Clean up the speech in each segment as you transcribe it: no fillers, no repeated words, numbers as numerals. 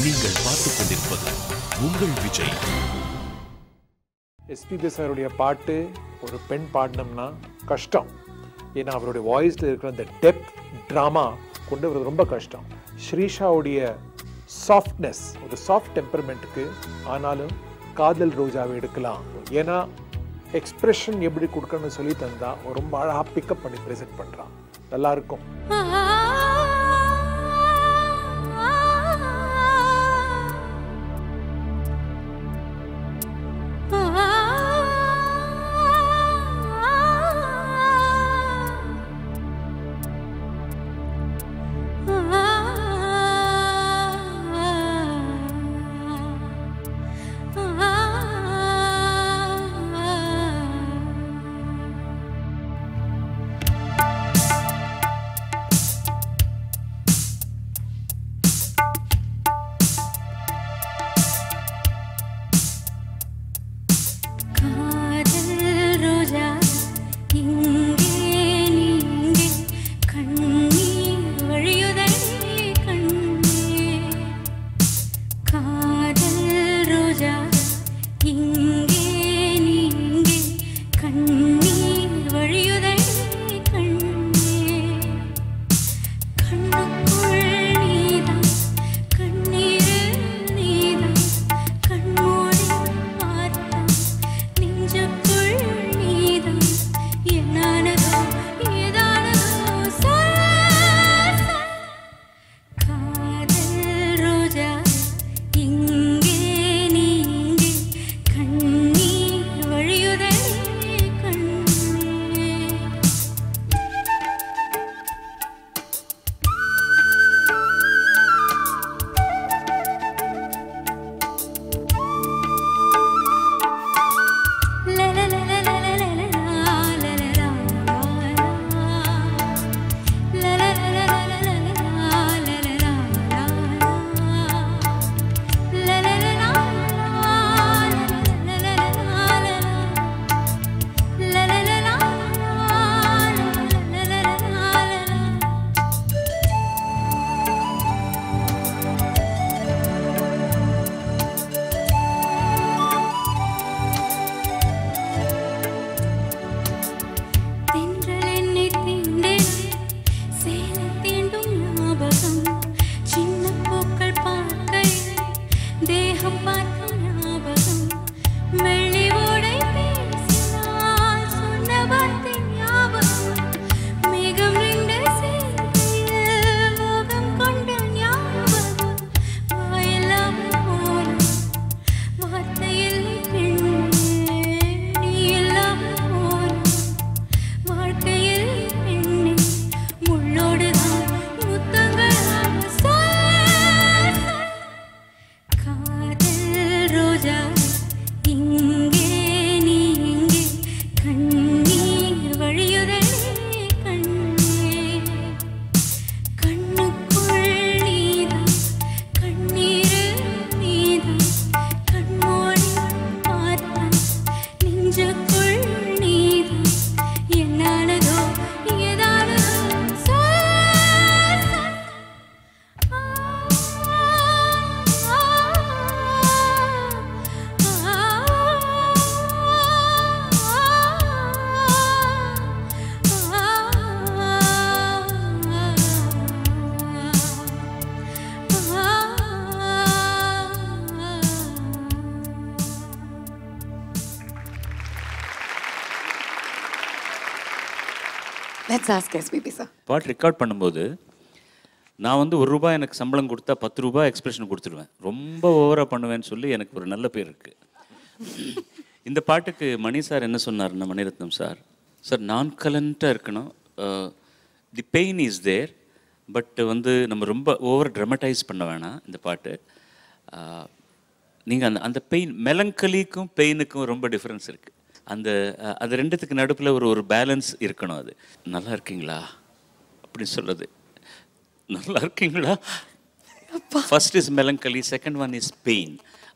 நீங்கள் பார்த்துக் கொண்டிருப்பது உங்கள் விஜய். எஸ்பிபி சாருடைய பாட்டு ஒரு பெண் பாடினோம்னா கஷ்டம். ஏன்னா அவருடைய வாய்ஸில் இருக்கிற அந்த டெப்த் ட்ராமா கொண்டு வரது ரொம்ப கஷ்டம். ஸ்ரீஷாவுடைய சாஃப்ட்னஸ், ஒரு சாஃப்ட் டெம்பர்மெண்ட்டுக்கு ஆனாலும் காதல் ரோஜாவை எடுக்கலாம். ஏன்னா எக்ஸ்பிரஷன் எப்படி கொடுக்கணும்னு சொல்லி தந்தா ரொம்ப அழகாக பிக்கப் பண்ணி ப்ரெசென்ட் பண்ணுறான். நல்லா இருக்கும். Let's ask SPB sir. பாட்டு ரெக்கார்ட் பண்ணும்போது நான் வந்து ₹1 எனக்கு சம்பளம் கொடுத்தா ₹10 எக்ஸ்பிரஷன் கொடுத்துருவேன். ரொம்ப ஓவராக பண்ணுவேன்னு சொல்லி எனக்கு ஒரு நல்ல பேர் இருக்குது. இந்த பாட்டுக்கு மணி சார் என்ன சொன்னார்னா, மணிரத்னம் சார், நான் கலண்ட்டாக இருக்கணும், the pain is there, but வந்து நம்ம ரொம்ப ஓவர் ட்ரமடைஸ் பண்ண வேணாம் இந்த பாட்டு. நீங்கள் அந்த பெயின், மெலங்கலிக்கும் பெயினுக்கும் ரொம்ப டிஃப்ரென்ஸ் இருக்குது. அது ரெண்டுத்துக்கு நடுப்பில் ஒரு பேலன்ஸ் இருக்கணும். அது நல்லா இருக்கீங்களா அப்படின்னு சொல்லுது. நல்லா இருக்கீங்களா, first is melancholy, second one is pain.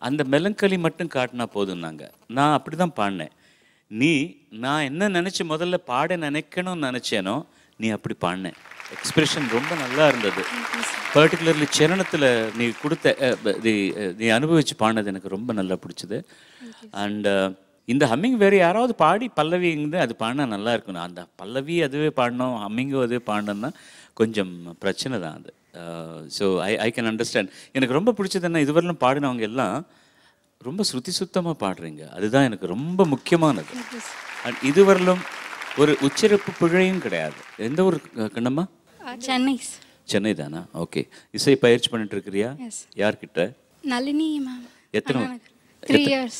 அந்த மெலங்கலி மட்டும் காட்டினா போதும். நான் அப்படி தான் பாடினேன். நான் என்ன நினச்சி முதல்ல பாட நினைக்கணும்னு நினச்சேனோ நீ அப்படி பாடின எக்ஸ்பிரஷன் ரொம்ப நல்லா இருந்தது. பர்டிகுலர்லி சரணத்தில் நீ கொடுத்த நீ அனுபவிச்சு பாடினது எனக்கு ரொம்ப நல்லா பிடிச்சது. அண்ட் இந்த ஹம்மிங் வேறு யாராவது பாடி பல்லவிங்கிறது அது பாடினா நல்லா இருக்கணும். அந்த பல்லவி அதுவே பாடணும், ஹம்மிங்கும் அதுவே பாடணும்னா கொஞ்சம் பிரச்சனை தான் அது. So I can understand. எனக்கு ரொம்ப பிடிச்சது என்ன, இதுவரையிலும் பாடினவங்க எல்லாம் ரொம்ப ஸ்ருதி சுத்தமாக பாடுறீங்க, அதுதான் எனக்கு ரொம்ப முக்கியமானது. அண்ட் இதுவரையிலும் ஒரு உச்சரிப்பு பிழையும் கிடையாது. எந்த ஒரு கண்ணம்மா? சென்னை. சென்னை தானா? ஓகே. இசை பயிற்சி பண்ணிட்டு இருக்கிறியா? யார்கிட்ட? நளினி மேம். எத்தனை? 3 years.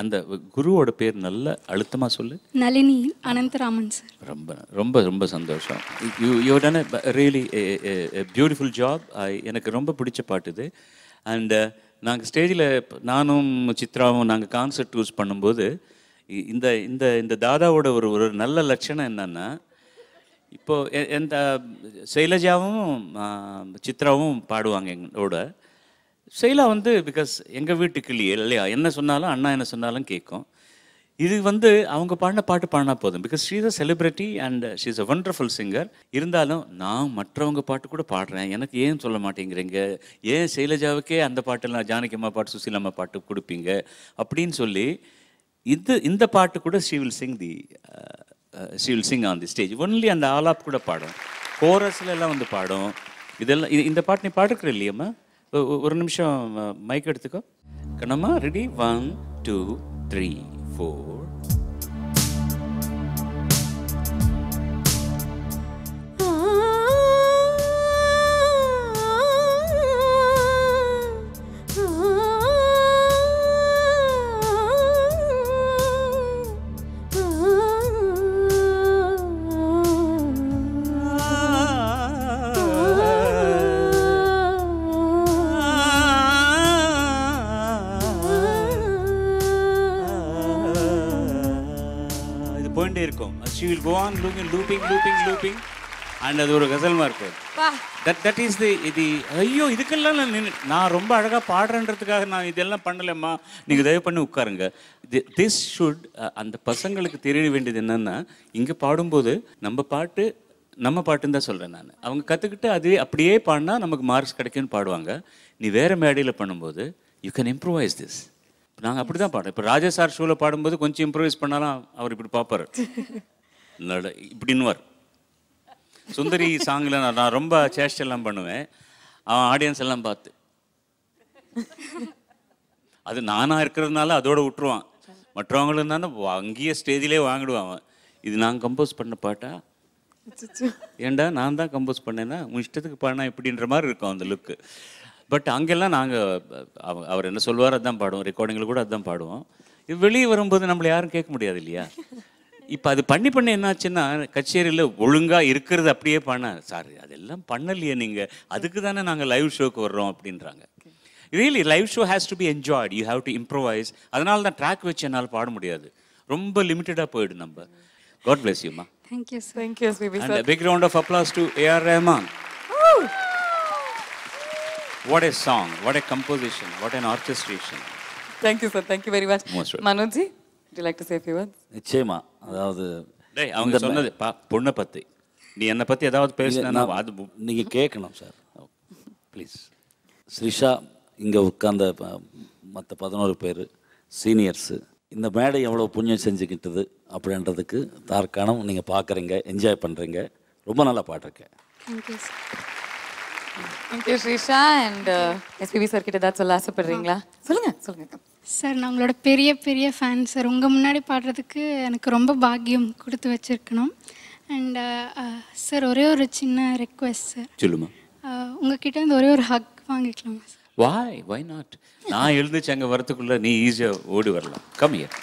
அந்த குருவோட பேர் நல்ல அழுத்தமாக சொல்லு. நளினி அனந்தராமன் சார். ரொம்ப ரொம்ப ரொம்ப சந்தோஷம். You done really beautiful job. எனக்கு ரொம்ப பிடிச்ச பாட்டு இது. அண்ட் நாங்கள் ஸ்டேஜில் நானும் சித்ராவும் நாங்கள் கான்சர்ட் யூஸ் பண்ணும்போது இந்த இந்த இந்த தாதாவோட ஒரு நல்ல லட்சணம் என்னன்னா, இப்போது எந்த சைலஜாவும் சித்ராவும் பாடுவாங்க எங்களோட. சைலா வந்து பிகாஸ் எங்கள் வீட்டுக்கு இல்லையா, என்ன சொன்னாலும் அண்ணா என்ன சொன்னாலும் கேட்கும். இது வந்து அவங்க பாடின பாட்டு பாடினா போதும். Because she is a celebrity and she is a wonderful singer. இருந்தாலும் நான் மற்றவங்க பாட்டு கூட பாடுறேன், எனக்கு ஏன் சொல்ல மாட்டேங்கிறீங்க, ஏன் சைலஜாவுக்கே அந்த பாட்டெல்லாம் ஜானகியம்மா பாட்டு சுசீலம்மா பாட்டு கொடுப்பீங்க அப்படின்னு சொல்லி இந்த பாட்டு கூட she will sing on the stage. Only அந்த ஆலாப் கூட பாடும், கோரஸ்ல எல்லாம் வந்து பாடும். இதெல்லாம் இந்த பாட்டு நீ பாடுக்கிற இல்லையம்மா? ஒரு நிமிஷம் மைக் எடுத்துக்கோ கண்ணம்மா. ரெடி? 1 2 3 4. போயிட்டே இருக்கும். She will go on looping and அது ஒரு கசல்மா இருக்கும். That is the ஐயோ இதுக்கெல்லாம் நான் ரொம்ப அழகாக பாடுறேன்றதுக்காக நான் இதெல்லாம் பண்ணலைம்மா, நீங்கள் தயவு பண்ணி உட்காருங்க. திஸ் ஷுட் அந்த பசங்களுக்கு தெரிய வேண்டியது என்னென்னா, இங்கே பாடும்போது நம்ம பாட்டுன்னு தான் சொல்கிறேன் நான். அவங்க கற்றுக்கிட்டு அது அப்படியே பாடினா நமக்கு மார்க்ஸ் கிடைக்கும்னு பாடுவாங்க. நீ வேறு மேடையில் பண்ணும்போது யூ கேன் இம்ப்ரூவைஸ் திஸ். நாங்கள் அப்படி தான் பாடுறோம். இப்போ ராஜா சார் ஷோவில் பாடும்போது கொஞ்சம் இம்ப்ரூவைஸ் பண்ணாலும் அவர் இப்படி பார்ப்பார், இப்படின்னுவார். சுந்தரி சாங்கில் நான் ரொம்ப சேஷ்டெல்லாம் பண்ணுவேன். அவன் ஆடியன்ஸ் எல்லாம் பார்த்து அது நானாக இருக்கிறதுனால அதோட விட்டுருவான். மற்றவங்களும் இருந்தாலும் அங்கேயே ஸ்டேஜிலே வாங்கிடுவான் அவன். இது நான் கம்போஸ் பண்ண பாட்டா? ஏண்டா நான் தான் கம்போஸ் பண்ணேன்னா உன் இஷ்டத்துக்கு பாடினா இப்படின்ற மாதிரி இருக்கும் அந்த லுக்கு. பட் அங்கெல்லாம் நாங்கள் அவர் என்ன சொல்லுவார் அதுதான் பாடுவோம். ரெக்கார்டிங்கில் கூட அதுதான் பாடுவோம். இது வெளியே வரும்போது நம்மளை யாரும் கேட்க முடியாது இல்லையா? இப்போ அது பண்ணி என்னாச்சுன்னா, கச்சேரியில் ஒழுங்காக இருக்கிறது அப்படியே சார் அதெல்லாம் பண்ணலையே நீங்கள், அதுக்கு தானே நாங்கள் லைவ் ஷோக்கு வர்றோம் அப்படின்றாங்க. Really live show has to be enjoyed. You have to improvise. அதனால தான் ட்ராக் வச்சு என்னால் பாட முடியாது, ரொம்ப லிமிட்டடாக போயிடும் நம்ம. காட் பிளஸ் யூமா. Thank you, sir. Thank you, baby, sir. And a big round of applause to A.R. Rahman. What a song, what a composition, what an orchestration. Thank you, sir. Thank you very much. Most welcome. Manoj ji, would you like to say a few words? நிச்சயமா. அதாவது அவங்க சொன்னது பொண்ணை பற்றி, நீ என்னை பற்றி ஏதாவது பேசினா அது நீங்கள் கேட்கணும் சார் ப்ளீஸ். ஸ்ரிஷா இங்கே உட்கார்ந்த மற்ற 11 பேர் சீனியர்ஸு, இந்த மேடை எவ்வளோ புண்ணியம் செஞ்சுக்கிட்டது அப்படின்றதுக்கு தார்க்கானம். நீங்கள் பார்க்குறீங்க, என்ஜாய் பண்ணுறீங்க, ரொம்ப நல்லா பாட்டிருக்கேன். Thank you, sir. Thank you, Srisha. And SPB sir கிட்ட ஏதாவது சொல்ல ஆசைப்படுறீங்களா? சொல்லுங்க. சார் நான் உங்களோட பெரிய ஃபேன் சார். உங்கள் முன்னாடி பாடுறதுக்கு எனக்கு ரொம்ப பாக்கியம் கொடுத்து வச்சுருக்கணும். அண்ட் சார் ஒரே ஒரு சின்ன ரெக்வெஸ்ட் சார். சொல்லுமா. உங்ககிட்ட இருந்து ஒரே ஒரு ஹக் வாங்கிக்கலாமா சார்? Why not? நான் எழுந்துச்சு அங்கே வரத்துக்குள்ளே நீ ஈஸியாக ஓடி வரலாம். Come here.